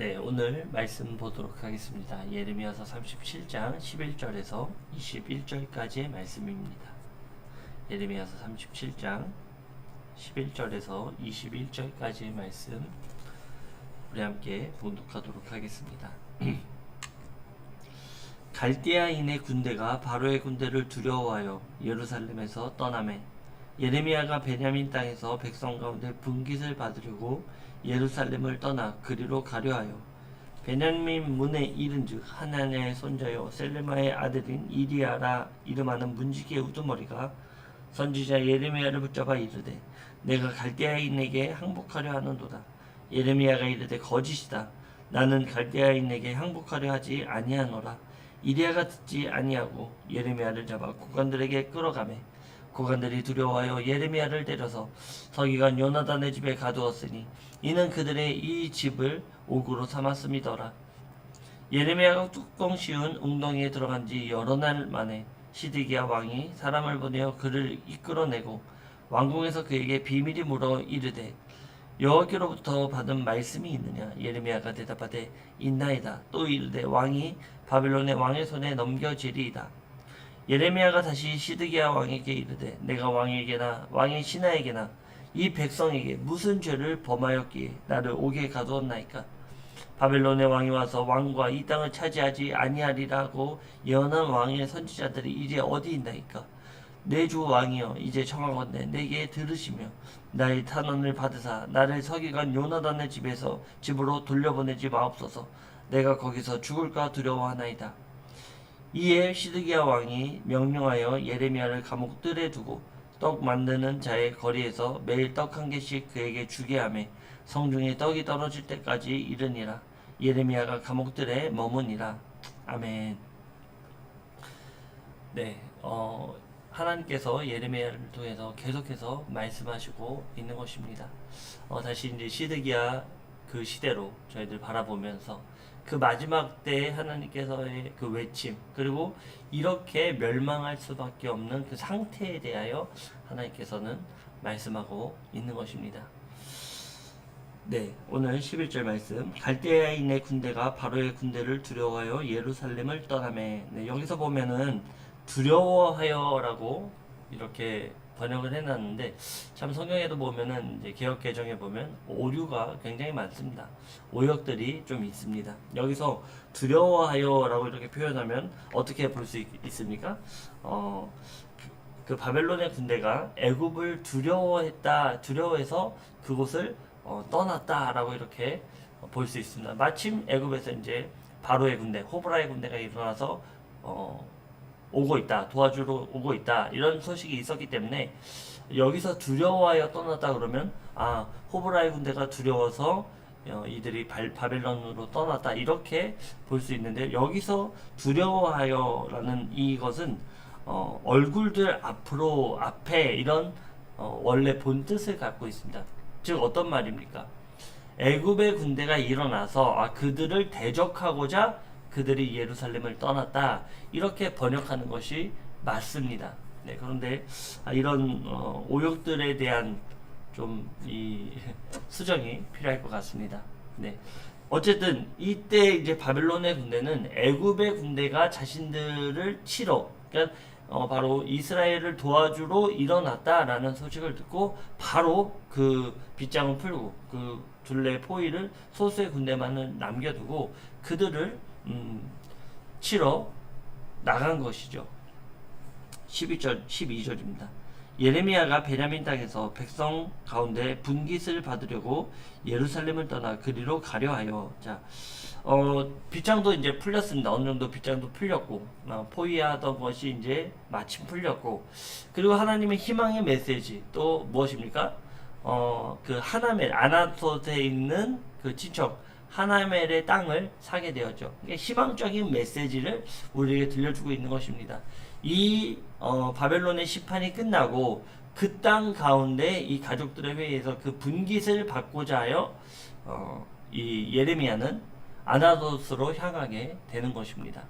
네, 오늘 말씀 보도록 하겠습니다. 예레미야서 37장 11절에서 21절까지의 말씀입니다. 예레미야서 37장 11절에서 21절까지의 말씀 우리 함께 봉독하도록 하겠습니다. 갈대아인의 군대가 바로의 군대를 두려워하여 예루살렘에서 떠나매 예레미야가 베냐민 땅에서 백성 가운데 분깃을 받으려고 예루살렘을 떠나 그리로 가려하여 베냐민 문에 이른즉 하나냐의 손자요 셀레마의 아들인 이리야라 이름하는 문지기의 우두머리가 선지자 예레미야를 붙잡아 이르되 내가 갈대아인에게 항복하려 하는도다. 예레미야가 이르되 거짓이다. 나는 갈대아인에게 항복하려 하지 아니하노라. 이리야가 듣지 아니하고 예레미야를 잡아 고관들에게 끌어가매 고관들이 두려워하여 예레미야를 데려서 서기관 요나단의 집에 가두었으니 이는 그들의 이 집을 옥으로 삼았음이더라. 예레미야가 뚜껑 씌운 웅덩이에 들어간 지 여러 날 만에 시드기야 왕이 사람을 보내어 그를 이끌어내고 왕궁에서 그에게 비밀이 물어 이르되 여호와께로부터 받은 말씀이 있느냐. 예레미야가 대답하되 있나이다. 또 이르되 왕이 바벨론의 왕의 손에 넘겨지리이다. 예레미야가 다시 시드기야 왕에게 이르되 내가 왕에게나 왕의 신하에게나 이 백성에게 무슨 죄를 범하였기에 나를 옥에 가두었나이까. 바벨론의 왕이 와서 왕과 이 땅을 차지하지 아니하리라고 예언한 왕의 선지자들이 이제 어디 있나이까. 내 주 왕이여 이제 청하건대 내게 들으시며 나의 탄원을 받으사 나를 서기관 요나단의 집으로 돌려보내지 마옵소서. 내가 거기서 죽을까 두려워하나이다. 이에 시드기야 왕이 명령하여 예레미야를 감옥들에 두고 떡 만드는 자의 거리에서 매일 떡 한 개씩 그에게 주게 하며 성중에 떡이 떨어질 때까지 이르니라. 예레미야가 감옥들에 머무니라. 아멘. 네, 하나님께서 예레미야를 통해서 계속해서 말씀하시고 있는 것입니다. 다시 이제 시드기야 그 시대로 저희들 바라보면서 그 마지막 때에 하나님께서의 그 외침, 그리고 이렇게 멸망할 수밖에 없는 그 상태에 대하여 하나님께서는 말씀하고 있는 것입니다. 네, 오늘 11절 말씀. 갈대아인의 군대가 바로의 군대를 두려워하여 예루살렘을 떠나매. 네, 여기서 보면은 두려워하여라고 이렇게 번역을 해놨는데 참 성경에도 보면은 이제 개역 개정에 보면 오류가 굉장히 많습니다. 오역들이 좀 있습니다. 여기서 두려워하여라고 이렇게 표현하면 어떻게 볼 수 있습니까? 그 바벨론의 군대가 애굽을 두려워해서 그곳을 떠났다라고 이렇게 볼 수 있습니다. 마침 애굽에서 이제 바로의 군대, 호브라의 군대가 일어나서 오고 있다, 도와주러 오고 있다, 이런 소식이 있었기 때문에 여기서 두려워하여 떠났다 그러면 호브라의 군대가 두려워서 이들이 바벨론으로 떠났다 이렇게 볼 수 있는데, 여기서 두려워하여라는 이것은 얼굴들 앞에 이런 원래 본 뜻을 갖고 있습니다. 즉 어떤 말입니까? 애굽의 군대가 일어나서 그들을 대적하고자 그들이 예루살렘을 떠났다 이렇게 번역하는 것이 맞습니다. 네, 그런데 이런 오역들에 대한 좀 이 수정이 필요할 것 같습니다. 네, 어쨌든 이때 이제 바벨론의 군대는 애굽의 군대가 자신들을 치러, 그러니까 바로 이스라엘을 도와주러 일어났다라는 소식을 듣고 바로 그 빗장을 풀고 그 둘레 포위를 소수의 군대만을 남겨두고 그들을 치러 나간 것이죠. 12절입니다. 예레미야가 베냐민 땅에서 백성 가운데 분깃을 받으려고 예루살렘을 떠나 그리로 가려 하여. 자, 빗장도 이제 풀렸습니다. 어느 정도 빗장도 풀렸고, 포위하던 것이 이제 마침 풀렸고, 그리고 하나님의 희망의 메시지 또 무엇입니까? 그 하나멜, 아나토트에 있는 그 친척 하나멜의 땅을 사게 되었죠. 그러니까 희망적인 메시지를 우리에게 들려주고 있는 것입니다. 이 바벨론의 심판이 끝나고 그 땅 가운데 이 가족들의 회의에서 그 분깃을 받고자 하여 이 예레미야는 아나도스로 향하게 되는 것입니다.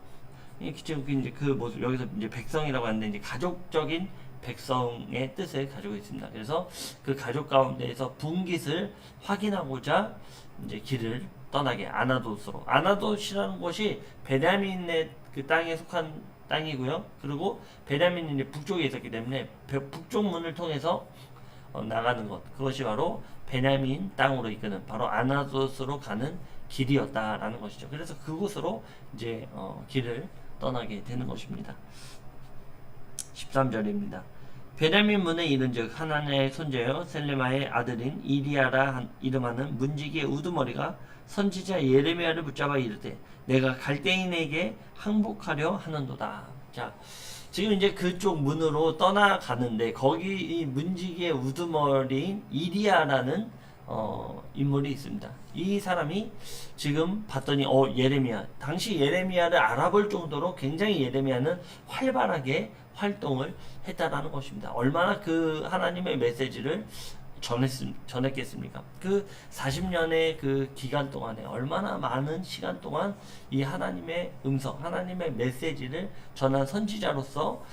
지금 이제 그 모습, 여기서 이제 백성이라고 하는데 이제 가족적인 백성의 뜻을 가지고 있습니다. 그래서 그 가족 가운데에서 분깃을 확인하고자 이제 길을 떠나게 아나돗으로. 아나돗이라는 곳이 베냐민의 그 땅에 속한 땅이고요. 그리고 베냐민이 북쪽에 있었기 때문에 북쪽 문을 통해서 나가는 것, 그것이 바로 베냐민 땅으로 이끄는 바로 아나돗으로 가는 길이었다라는 것이죠. 그래서 그곳으로 이제 길을 떠나게 되는 것입니다. 13절입니다. 베냐민 문에 이른즉 하나님의 손자여 셀레마의 아들인 이리야라 이름하는 문지기의 우두머리가 선지자 예레미야를 붙잡아 이르되 내가 갈대인에게 항복하려 하는도다. 자, 지금 이제 그쪽 문으로 떠나가는데 거기 이 문지기의 우두머리인 이리야라는 인물이 있습니다. 이 사람이 지금 봤더니 예레미야, 당시 예레미야를 알아볼 정도로 굉장히 예레미야는 활발하게 활동을 했다라는 것입니다. 얼마나 그 하나님의 메시지를 전했겠습니까? 그 40년의 그 기간 동안에 얼마나 많은 시간 동안 이 하나님의 음성, 하나님의 메시지를 전한 선지자로서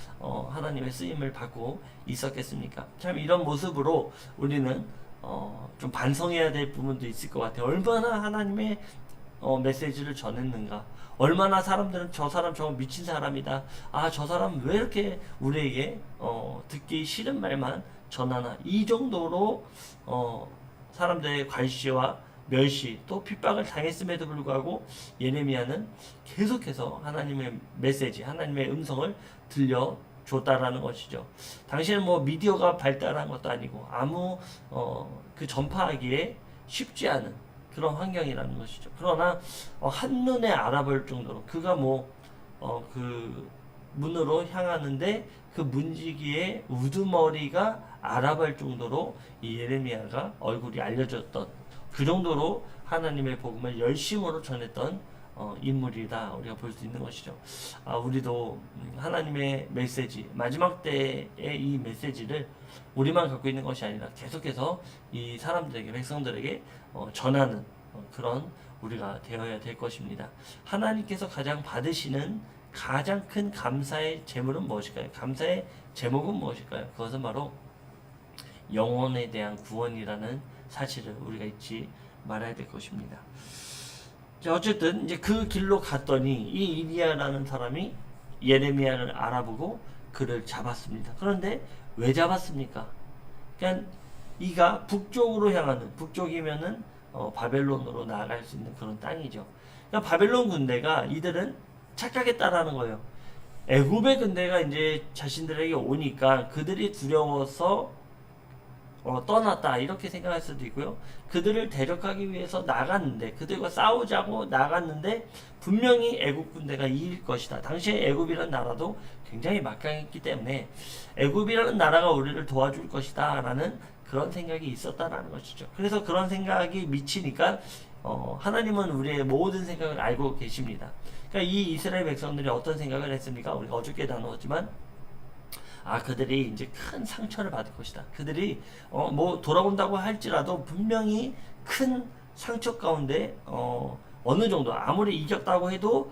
하나님의 쓰임을 받고 있었겠습니까? 참 이런 모습으로 우리는 좀 반성해야 될 부분도 있을 것 같아요. 얼마나 하나님의 메시지를 전했는가. 얼마나 사람들은 저 사람 저거 미친 사람이다. 아, 저 사람 왜 이렇게 우리에게 듣기 싫은 말만 전하나. 이 정도로 사람들의 관시와 멸시 또 핍박을 당했음에도 불구하고 예레미야는 계속해서 하나님의 메시지, 하나님의 음성을 들려줬다라는 것이죠. 당시에는 뭐 미디어가 발달한 것도 아니고 아무 그 전파하기에 쉽지 않은 그런 환경이라는 것이죠. 그러나 한눈에 알아볼 정도로 그가 그 문으로 향하는데 그 문지기의 우두머리가 알아볼 정도로 이 예레미야가 얼굴이 알려졌던, 그 정도로 하나님의 복음을 열심으로 전했던 인물이다 우리가 볼 수 있는 것이죠. 우리도 하나님의 메시지, 마지막 때의 이 메시지를 우리만 갖고 있는 것이 아니라 계속해서 이 사람들에게, 백성들에게 전하는 그런 우리가 되어야 될 것입니다. 하나님께서 가장 받으시는 가장 큰 감사의 제물은 무엇일까요? 감사의 제목은 무엇일까요? 그것은 바로 영혼에 대한 구원이라는 사실을 우리가 잊지 말아야 될 것입니다. 자, 어쨌든 이제 그 길로 갔더니 이 이리야라는 사람이 예레미야를 알아보고 그를 잡았습니다. 그런데 왜 잡았습니까? 그러니까 이가 북쪽으로 향하는, 북쪽이면은 바벨론으로 나아갈 수 있는 그런 땅이죠. 그러니까 바벨론 군대가 이들은 착각했다라는 거예요. 애굽의 군대가 이제 자신들에게 오니까 그들이 두려워서 떠났다 이렇게 생각할 수도 있고요. 그들을 대적하기 위해서 나갔는데, 그들과 싸우자고 나갔는데 분명히 애굽 군대가 이길 것이다. 당시에 애굽이라는 나라도 굉장히 막강했기 때문에 애굽이라는 나라가 우리를 도와줄 것이다 라는 그런 생각이 있었다라는 것이죠. 그래서 그런 생각이 미치니까 하나님은 우리의 모든 생각을 알고 계십니다. 그러니까 이 이스라엘 백성들이 어떤 생각을 했습니까? 우리가 어저께 나누었지만 그들이 이제 큰 상처를 받을 것이다. 그들이 돌아온다고 할지라도 분명히 큰 상처 가운데 어느 정도 아무리 이겼다고 해도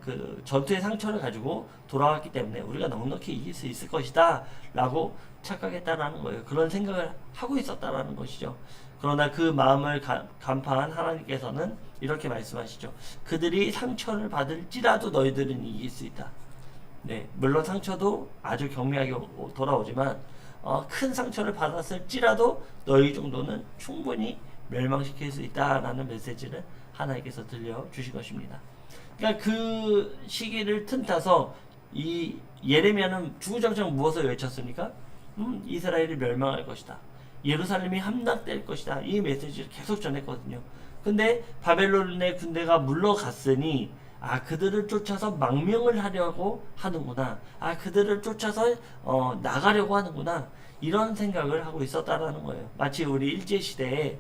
그 전투의 상처를 가지고 돌아왔기 때문에 우리가 넉넉히 이길 수 있을 것이다 라고 착각했다라는 거예요. 그런 생각을 하고 있었다라는 것이죠. 그러나 그 마음을 간파한 하나님께서는 이렇게 말씀하시죠. 그들이 상처를 받을지라도 너희들은 이길 수 있다. 네, 물론 상처도 아주 경미하게 돌아오지만 큰 상처를 받았을지라도 너희 정도는 충분히 멸망시킬 수 있다라는 메시지를 하나님께서 들려주신 것입니다. 그러니까 그 시기를 틈타서 이 예레미야는 주구장창 무엇을 외쳤습니까? 이스라엘이 멸망할 것이다. 예루살렘이 함락될 것이다. 이 메시지를 계속 전했거든요. 근데 바벨론의 군대가 물러갔으니 그들을 쫓아서 망명을 하려고 하는구나. 그들을 쫓아서 나가려고 하는구나. 이런 생각을 하고 있었다라는 거예요. 마치 우리 일제시대에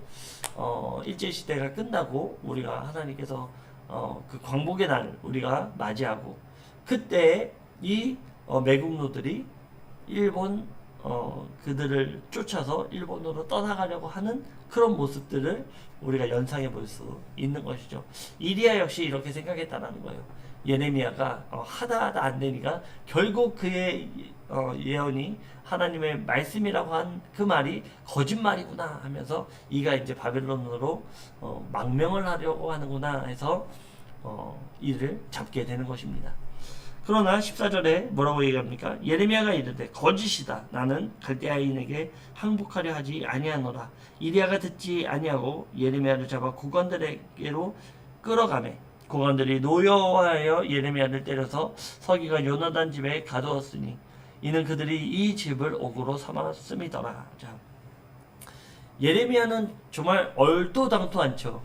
일제시대가 끝나고 우리가 하나님께서 그 광복의 날 우리가 맞이하고 그때 이 매국노들이 일본 그들을 쫓아서 일본으로 떠나가려고 하는 그런 모습들을 우리가 연상해 볼 수 있는 것이죠. 이리야 역시 이렇게 생각했다는 거예요. 예레미야가 하다 안 되니까 결국 그의 예언이 하나님의 말씀이라고 한 그 말이 거짓말이구나 하면서 이가 이제 바벨론으로 망명을 하려고 하는구나 해서 이를 잡게 되는 것입니다. 그러나 14절에 뭐라고 얘기합니까? 예레미야가 이르되 거짓이다. 나는 갈대아인에게 항복하려 하지 아니하노라. 이리야가 듣지 아니하고 예레미야를 잡아 국원들에게로 끌어가매 국원들이 노여워하여 예레미야를 때려서 서기가 요나단 집에 가두었으니 이는 그들이 이 집을 옥으로 삼았음이더라. 자, 예레미야는 정말 얼토당토 않죠.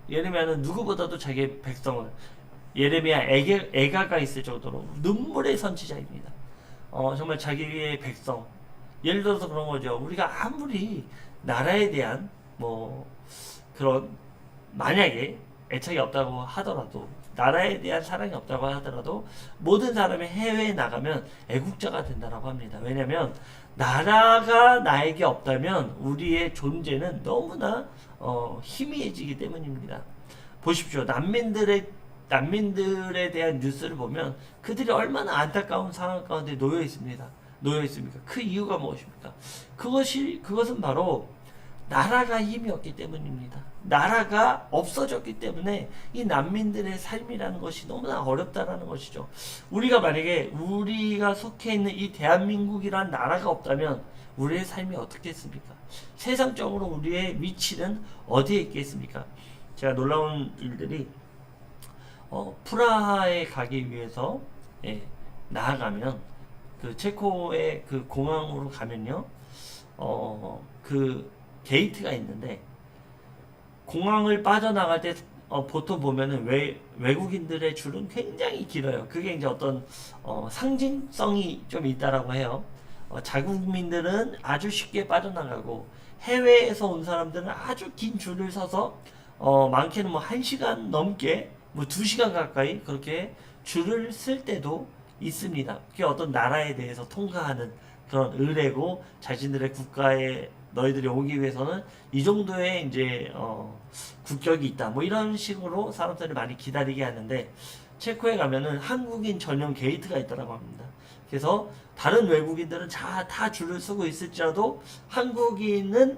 예레미야는 누구보다도 자기 백성을 예레미야 애가가 있을 정도로 눈물의 선지자입니다. 정말 자기의 백성 예를 들어서 그런 거죠. 우리가 아무리 나라에 대한 뭐 그런 만약에 애착이 없다고 하더라도 나라에 대한 사랑이 없다고 하더라도 모든 사람이 해외에 나가면 애국자가 된다라고 합니다. 왜냐하면 나라가 나에게 없다면 우리의 존재는 너무나 희미해지기 때문입니다. 보십시오. 난민들에 대한 뉴스를 보면 그들이 얼마나 안타까운 상황 가운데 놓여 있습니다. 놓여 있습니까? 그 이유가 무엇입니까? 그것은 바로 나라가 힘이 없기 때문입니다. 나라가 없어졌기 때문에 이 난민들의 삶이라는 것이 너무나 어렵다라는 것이죠. 우리가 만약에 우리가 속해 있는 이 대한민국이란 나라가 없다면 우리의 삶이 어떻겠습니까? 세상적으로 우리의 위치는 어디에 있겠습니까? 제가 놀라운 일들이 프라하에 가기 위해서 나아가면 그 체코의 그 공항으로 가면요, 그 게이트가 있는데 공항을 빠져나갈 때 보통 보면은 외국인들의 줄은 굉장히 길어요. 그게 이제 어떤 상징성이 좀 있다라고 해요. 자국민들은 아주 쉽게 빠져나가고 해외에서 온 사람들은 아주 긴 줄을 서서 많게는 뭐 1시간 넘게 뭐 2시간 가까이 그렇게 줄을 쓸 때도 있습니다. 그게 어떤 나라에 대해서 통과하는 그런 의례고 자신들의 국가에 너희들이 오기 위해서는 이 정도의 이제 국격이 있다. 뭐 이런 식으로 사람들을 많이 기다리게 하는데 체코에 가면은 한국인 전용 게이트가 있다고 합니다. 그래서 다른 외국인들은 다 줄을 서고 있을지라도 한국인만의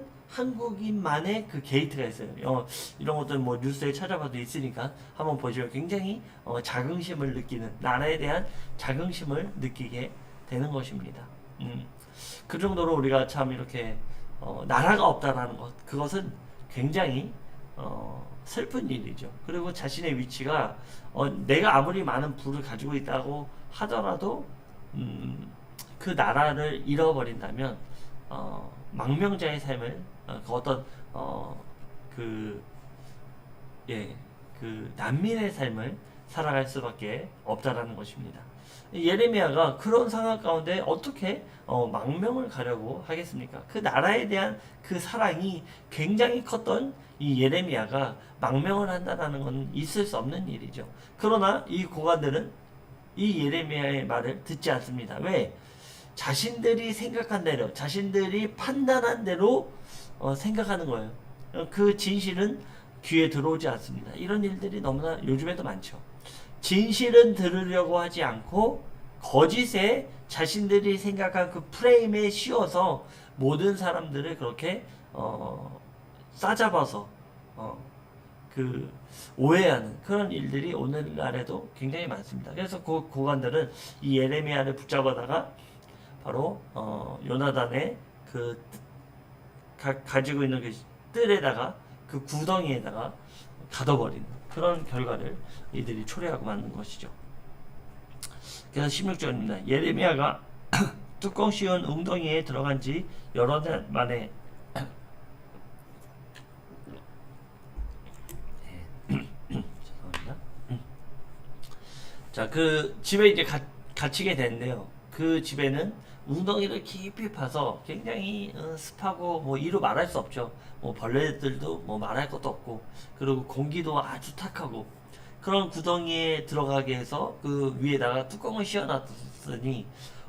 그 게이트가 있어요. 이런 것들 뭐 뉴스에 찾아봐도 있으니까 한번 보시면 굉장히 자긍심을 느끼는 나라에 대한 자긍심을 느끼게 되는 것입니다. 그 정도로 우리가 참 이렇게 나라가 없다라는 것 그것은 굉장히 슬픈 일이죠. 그리고 자신의 위치가 내가 아무리 많은 부를 가지고 있다고 하더라도 그 나라를 잃어버린다면 망명자의 삶을 그 어떤 그 난민의 삶을 살아갈 수밖에 없다라는 것입니다. 예레미야가 그런 상황 가운데 어떻게 망명을 가려고 하겠습니까? 그 나라에 대한 그 사랑이 굉장히 컸던 이 예레미야가 망명을 한다는 건 있을 수 없는 일이죠. 그러나 이 고관들은 이 예레미야의 말을 듣지 않습니다. 왜? 자신들이 생각한 대로, 자신들이 판단한 대로 생각하는 거예요. 그 진실은 귀에 들어오지 않습니다. 이런 일들이 너무나 요즘에도 많죠. 진실은 들으려고 하지 않고 거짓에 자신들이 생각한 그 프레임에 씌워서 모든 사람들을 그렇게 싸잡아서 그 오해하는 그런 일들이 오늘날에도 굉장히 많습니다. 그래서 고관들은 이 예레미야를 붙잡아다가 바로 요나단의 그 가지고 있는 그 뜰에다가 그 구덩이에다가 가둬버리는 그런 결과를 이들이 초래하고 만든 것이죠. 그래서 16절입니다. 예레미야가 뚜껑 씌운 웅덩이에 들어간 지 여러 날 만에 죄송합니다. 자, 그 집에 이제 갇히게 됐는데요. 그 집에는 웅덩이를 깊이 파서 굉장히 습하고 뭐 이루 말할 수 없죠. 뭐 벌레들도 뭐 말할 것도 없고 그리고 공기도 아주 탁하고 그런 구덩이에 들어가게 해서 그 위에다가 뚜껑을 씌워놨으니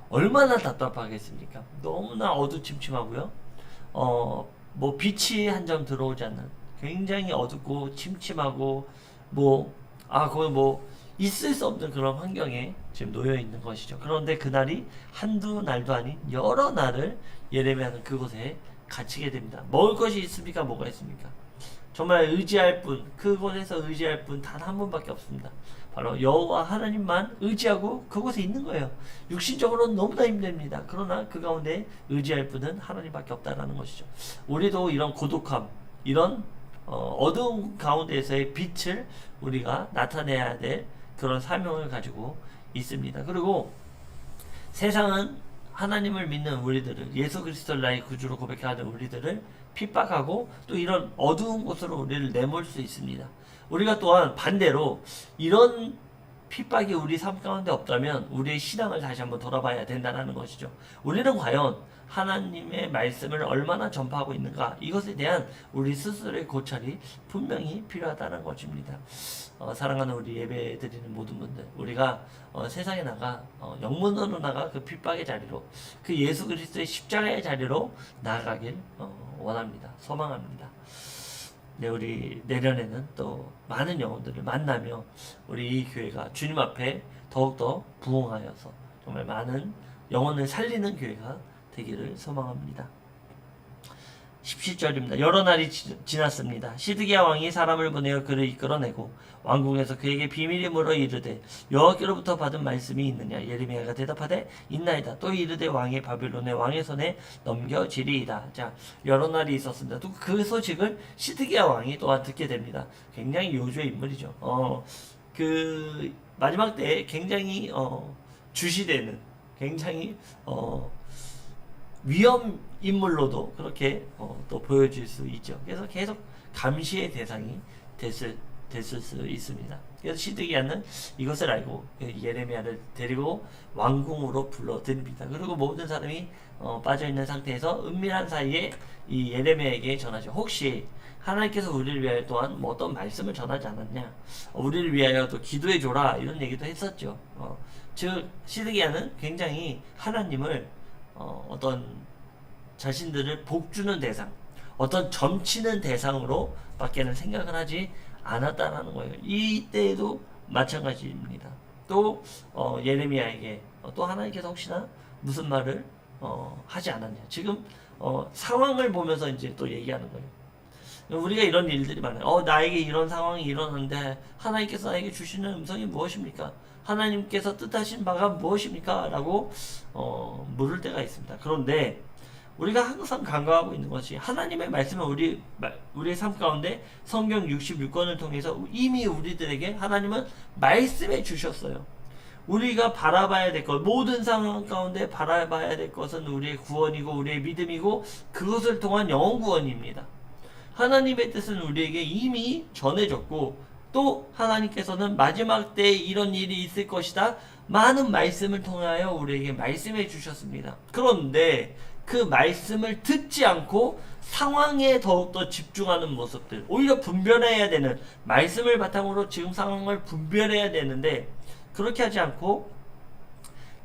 얼마나 답답하겠습니까? 너무나 어두침침하고요. 뭐 빛이 한 점 들어오지 않는 굉장히 어둡고 침침하고 거기 뭐 있을 수 없는 그런 환경에 지금 놓여 있는 것이죠. 그런데 그날이 한두 날도 아닌 여러 날을 예레미야는 그곳에 갇히게 됩니다. 먹을 것이 있습니까? 뭐가 있습니까? 정말 의지할 분, 그곳에서 의지할 분 단 한 분밖에 없습니다. 바로 여호와 하나님만 의지하고 그곳에 있는 거예요. 육신적으로는 너무나 힘듭니다. 그러나 그 가운데 의지할 분은 하나님밖에 없다라는 것이죠. 우리도 이런 고독함, 이런 어두운 가운데에서의 빛을 우리가 나타내야 될 그런 사명을 가지고 있습니다. 그리고 세상은 하나님을 믿는 우리들을, 예수 그리스도를 나의 구주로 고백하는 우리들을 핍박하고 또 이런 어두운 곳으로 우리를 내몰 수 있습니다. 우리가 또한 반대로 이런 핍박이 우리 삶 가운데 없다면 우리의 신앙을 다시 한번 돌아봐야 된다는 것이죠. 우리는 과연 하나님의 말씀을 얼마나 전파하고 있는가, 이것에 대한 우리 스스로의 고찰이 분명히 필요하다는 것입니다. 사랑하는 우리 예배 드리는 모든 분들, 우리가 세상에 나가 영문으로 나가 그 핍박의 자리로, 그 예수 그리스도의 십자가의 자리로 나아가길 원합니다. 소망합니다. 네, 우리 내년에는 또 많은 영혼들을 만나며 우리 이 교회가 주님 앞에 더욱더 부흥하여서 정말 많은 영혼을 살리는 교회가 되기를 소망합니다. 17절입니다. 여러 날이 지났습니다. 시드기야 왕이 사람을 보내어 그를 이끌어내고 왕궁에서 그에게 비밀이 물어 이르되 여호와께로부터 받은 말씀이 있느냐. 예레미야가 대답하되 있나이다. 또 이르되 왕이 바빌론의 왕의 손에 넘겨지리이다. 자, 여러 날이 있었습니다. 또 그 소식을 시드기야 왕이 또한 듣게 됩니다. 굉장히 요주의 인물이죠. 그 마지막 때에 굉장히 주시되는, 굉장히 위험 인물로도 그렇게 또 보여질 수 있죠. 그래서 계속 감시의 대상이 됐을 수 있습니다. 그래서 시드기야는 이것을 알고 예레미야를 데리고 왕궁으로 불러듭니다. 그리고 모든 사람이 빠져있는 상태에서 은밀한 사이에 이 예레미야에게 전하죠. 혹시 하나님께서 우리를 위하여 또한 뭐 어떤 말씀을 전하지 않았냐, 우리를 위하여 또 기도해줘라, 이런 얘기도 했었죠. 즉 시드기야는 굉장히 하나님을 어떤 자신들을 복주는 대상, 어떤 점치는 대상으로 밖에는 생각을 하지 않았다라는 거예요. 이때에도 마찬가지입니다. 또 예레미야에게 또 하나님께서 혹시나 무슨 말을 하지 않았냐. 지금 상황을 보면서 이제 또 얘기하는 거예요. 우리가 이런 일들이 많아요. 나에게 이런 상황이 일어났는데 하나님께서 나에게 주시는 음성이 무엇입니까? 하나님께서 뜻하신 바가 무엇입니까? 라고 물을 때가 있습니다. 그런데 우리가 항상 간과하고 있는 것이 하나님의 말씀은 우리의 삶 가운데 성경 66권을 통해서 이미 우리들에게 하나님은 말씀해 주셨어요. 우리가 바라봐야 될 것, 모든 상황 가운데 바라봐야 될 것은 우리의 구원이고 우리의 믿음이고 그것을 통한 영혼 구원입니다. 하나님의 뜻은 우리에게 이미 전해졌고 또 하나님께서는 마지막 때에 이런 일이 있을 것이다, 많은 말씀을 통하여 우리에게 말씀해 주셨습니다. 그런데 그 말씀을 듣지 않고 상황에 더욱더 집중하는 모습들, 오히려 분별해야 되는, 말씀을 바탕으로 지금 상황을 분별해야 되는데 그렇게 하지 않고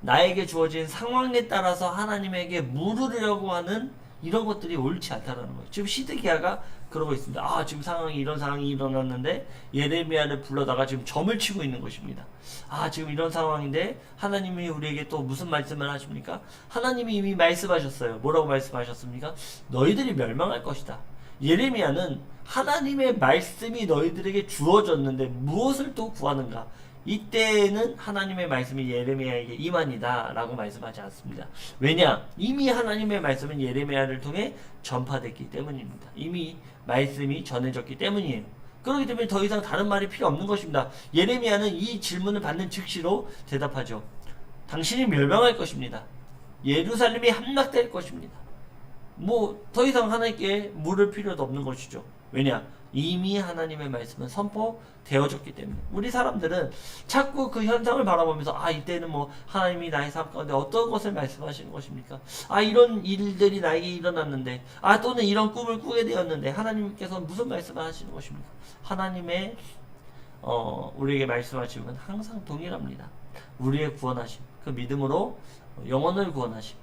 나에게 주어진 상황에 따라서 하나님에게 물으려고 하는 이런 것들이 옳지 않다는 거예요. 지금 시드기야가 그러고 있습니다. 지금 이런 상황이 일어났는데 예레미야를 불러다가 지금 점을 치고 있는 것입니다. 지금 이런 상황인데 하나님이 우리에게 또 무슨 말씀을 하십니까? 하나님이 이미 말씀하셨어요. 뭐라고 말씀하셨습니까? 너희들이 멸망할 것이다. 예레미야는 하나님의 말씀이 너희들에게 주어졌는데 무엇을 또 구하는가? 이때는 하나님의 말씀이 예레미야에게 임하니다 라고 말씀하지 않습니다. 왜냐? 이미 하나님의 말씀은 예레미야를 통해 전파됐기 때문입니다. 이미 말씀이 전해졌기 때문이에요. 그렇기 때문에 더 이상 다른 말이 필요 없는 것입니다. 예레미야는 이 질문을 받는 즉시로 대답하죠. 당신이 멸망할 것입니다. 예루살렘이 함락될 것입니다. 더 이상 하나님께 물을 필요도 없는 것이죠. 왜냐? 이미 하나님의 말씀은 선포되어졌기 때문에. 우리 사람들은 자꾸 그 현상을 바라보면서 이때는 하나님이 나의 삶 가운데 어떤 것을 말씀하시는 것입니까? 이런 일들이 나에게 일어났는데, 또는 이런 꿈을 꾸게 되었는데 하나님께서 무슨 말씀을 하시는 것입니까? 하나님의 우리에게 말씀하심은 항상 동일합니다. 우리의 구원하심, 그 믿음으로 영혼을 구원하심,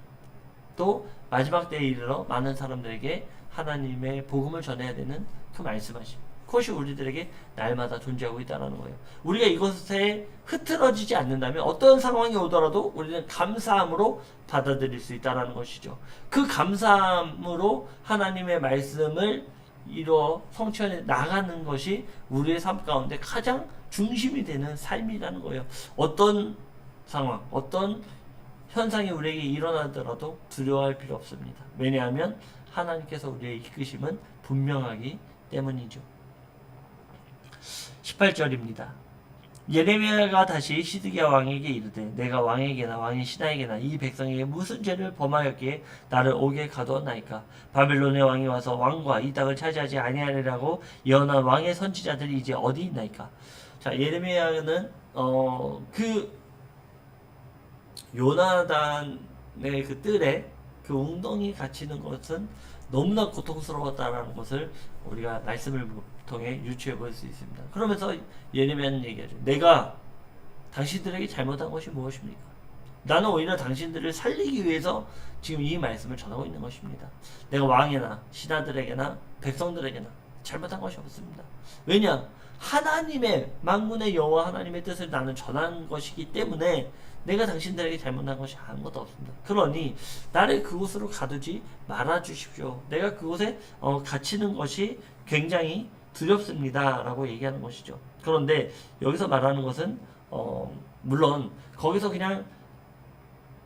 또 마지막 때에 이르러 많은 사람들에게 하나님의 복음을 전해야 되는 그 말씀하심, 그것이 우리들에게 날마다 존재하고 있다는 거예요. 우리가 이것에 흐트러지지 않는다면 어떤 상황이 오더라도 우리는 감사함으로 받아들일 수 있다는 것이죠. 그 감사함으로 하나님의 말씀을 이루어 성취해 나가는 것이 우리의 삶 가운데 가장 중심이 되는 삶이라는 거예요. 어떤 상황, 어떤 현상이 우리에게 일어나더라도 두려워할 필요 없습니다. 왜냐하면 하나님께서 우리의 이끄심은 분명하기 때문이죠. 18절입니다. 예레미야가 다시 시드기야 왕에게 이르되 내가 왕에게나 왕의 신하에게나 이 백성에게 무슨 죄를 범하였기에 나를 옥에 가두었나이까. 바벨론의 왕이 와서 왕과 이 땅을 차지하지 아니하리라고 예언한 왕의 선지자들이 이제 어디 있나이까. 자, 예레미야는 그 요나단의 그 뜰에 그 웅덩이 갇히는 것은 너무나 고통스러웠다라는 것을 우리가 말씀을 통해 유추해 볼 수 있습니다. 그러면서 예레미야는 얘기하죠. 내가 당신들에게 잘못한 것이 무엇입니까? 나는 오히려 당신들을 살리기 위해서 지금 이 말씀을 전하고 있는 것입니다. 내가 왕이나 신하들에게나 백성들에게나 잘못한 것이 없습니다. 왜냐? 하나님의 만군의 여호와 하나님의 뜻을 나는 전한 것이기 때문에 내가 당신들에게 잘못한 것이 아무것도 없습니다. 그러니 나를 그곳으로 가두지 말아 주십시오. 내가 그곳에 갇히는 것이 굉장히 두렵습니다 라고 얘기하는 것이죠. 그런데 여기서 말하는 것은 물론 거기서 그냥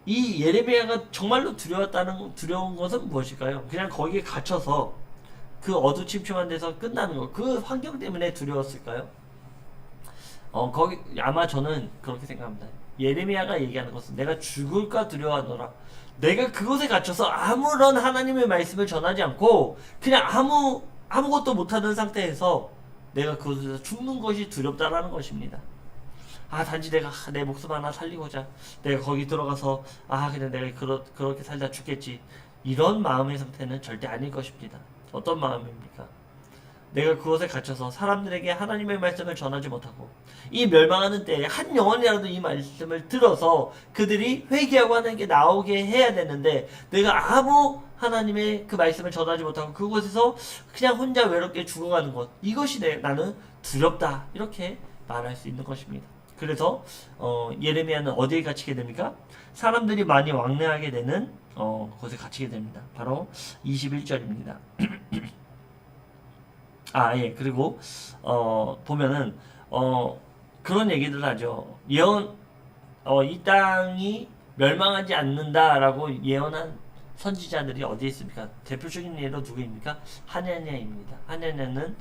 이 예레미야가 정말로 두려운 것은 무엇일까요? 그냥 거기에 갇혀서 그 어두침침한 데서 끝나는 것, 그 환경 때문에 두려웠을까요? 거기 아마 저는 그렇게 생각합니다. 예레미야가 얘기하는 것은 내가 죽을까 두려워하노라. 내가 그곳에 갇혀서 아무런 하나님의 말씀을 전하지 않고 그냥 아무것도 못하는 상태에서 내가 그곳에서 죽는 것이 두렵다라는 것입니다. 단지 내가 내 목숨 하나 살리고자 내가 거기 들어가서 그냥 내가 그렇게 살다 죽겠지, 이런 마음의 상태는 절대 아닐 것입니다. 어떤 마음입니까? 내가 그곳에 갇혀서 사람들에게 하나님의 말씀을 전하지 못하고 이 멸망하는 때에 한 영혼이라도 이 말씀을 들어서 그들이 회개하고 하나님께 나오게 해야 되는데 내가 아무 하나님의 그 말씀을 전하지 못하고 그곳에서 그냥 혼자 외롭게 죽어가는 것, 이것이 나는 두렵다, 이렇게 말할 수 있는 것입니다. 그래서 예레미야는 어디에 갇히게 됩니까? 사람들이 많이 왕래하게 되는 곳에 갇히게 됩니다. 바로 21절입니다. 그리고 보면은 그런 얘기들 하죠. 이 땅이 멸망하지 않는다라고 예언한 선지자들이 어디에 있습니까? 대표적인 예로 누구입니까? 하나냐입니다. 하나냐는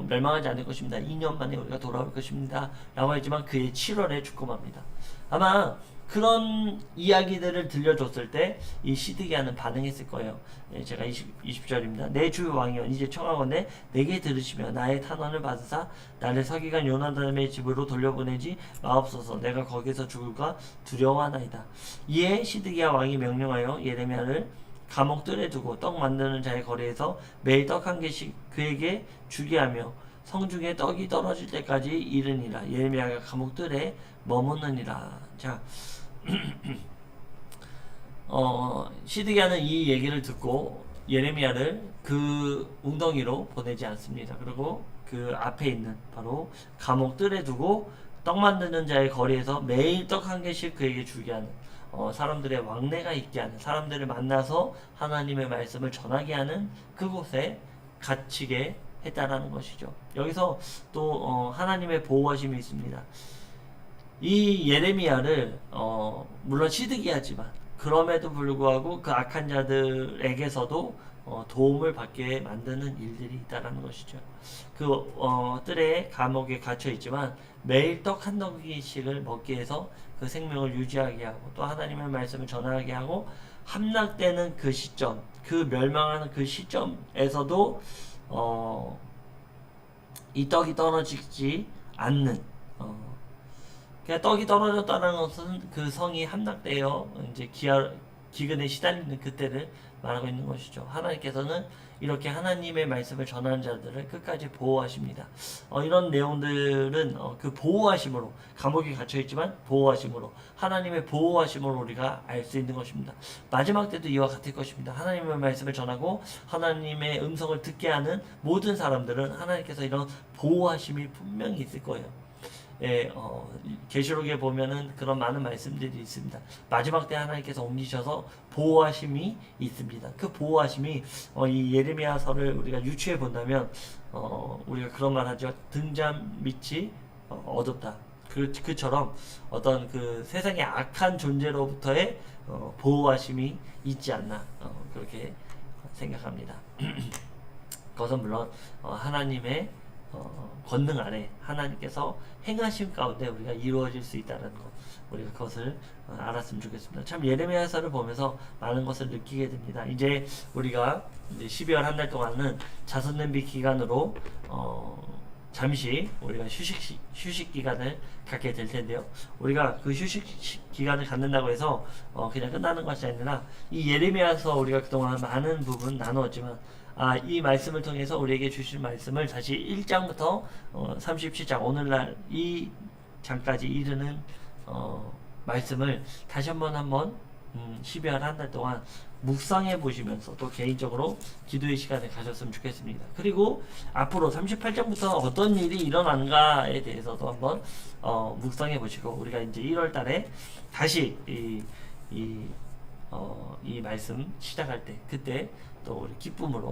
멸망하지 않을 것입니다. 2년 만에 우리가 돌아올 것입니다 라고 했지만 그의 7월에 죽고 맙니다. 아마 그런 이야기들을 들려줬을 때 이 시드기야는 반응했을 거예요. 제가 20절입니다. 내 주 왕이여 이제 청하건대 내게 들으시며 나의 탄원을 받으사 나를 서기관 요나단의 집으로 돌려보내지 마옵소서. 내가 거기서 죽을까 두려워하나이다. 이에 시드기야 왕이 명령하여 예레미야를 감옥들에 두고 떡 만드는 자의 거리에서 매일 떡 한 개씩 그에게 주게 하며 성중에 떡이 떨어질 때까지 이르니라. 예레미야가 감옥들에 머무느니라. 자, 시드기야는 이 얘기를 듣고 예레미야를 그 웅덩이로 보내지 않습니다. 그리고 그 앞에 있는 바로 감옥들에 두고 떡 만드는 자의 거리에서 매일 떡 한 개씩 그에게 주게 하는, 사람들의 왕래가 있게 하는, 사람들을 만나서 하나님의 말씀을 전하게 하는 그곳에 갇히게 했다라는 것이죠. 여기서 또 하나님의 보호하심이 있습니다. 이 예레미야를 물론 시드기야지만 그럼에도 불구하고 그 악한 자들에게서도 도움을 받게 만드는 일들이 있다라는 것이죠. 그 뜰에 감옥에 갇혀 있지만 매일 떡 한 덩이씩을 먹게 해서 그 생명을 유지하게 하고 또 하나님의 말씀을 전하게 하고 함락되는 그 시점, 그 멸망하는 그 시점에서도 이 떡이 떨어지지 않는, 그냥 떡이 떨어졌다는 것은 그 성이 함락되어 이제 기근에 시달리는 그때를 말하고 있는 것이죠. 하나님께서는 이렇게 하나님의 말씀을 전하는 자들을 끝까지 보호하십니다. 이런 내용들은 그 보호하심으로, 감옥에 갇혀있지만 보호하심으로, 하나님의 보호하심으로 우리가 알 수 있는 것입니다. 마지막 때도 이와 같을 것입니다. 하나님의 말씀을 전하고 하나님의 음성을 듣게 하는 모든 사람들은 하나님께서 이런 보호하심이 분명히 있을 거예요. 예, 계시록에 보면은 그런 많은 말씀들이 있습니다. 마지막 때 하나님께서 옮기셔서 보호하심이 있습니다. 그 보호하심이 이 예레미야서를 우리가 유추해 본다면 우리가 그런 말 하죠. 등잔 밑이 어둡다. 그처럼 어떤 그 세상의 악한 존재로부터의 보호하심이 있지 않나 그렇게 생각합니다. 그것은 물론 하나님의 권능 아래 하나님께서 행하심 가운데 우리가 이루어질 수 있다는 것, 우리가 그것을 알았으면 좋겠습니다. 참 예레미야서를 보면서 많은 것을 느끼게 됩니다. 이제 우리가 이제 12월 한 달 동안은 자선 냄비 기간으로 잠시 우리가 휴식 기간을 갖게 될 텐데요. 우리가 그 휴식 기간을 갖는다고 해서 그냥 끝나는 것이 아니라 이 예레미야서 우리가 그동안 많은 부분 나누었지만 이 말씀을 통해서 우리에게 주신 말씀을 다시 1장부터 37장 오늘날 이 장까지 이르는 말씀을 다시 한번 12월 한 달 동안 묵상해 보시면서 또 개인적으로 기도의 시간을 가졌으면 좋겠습니다. 그리고 앞으로 38장부터 어떤 일이 일어나는가에 대해서도 한번 묵상해 보시고 우리가 이제 1월 달에 다시 이 말씀 시작할 때 그때 또 우리 기쁨으로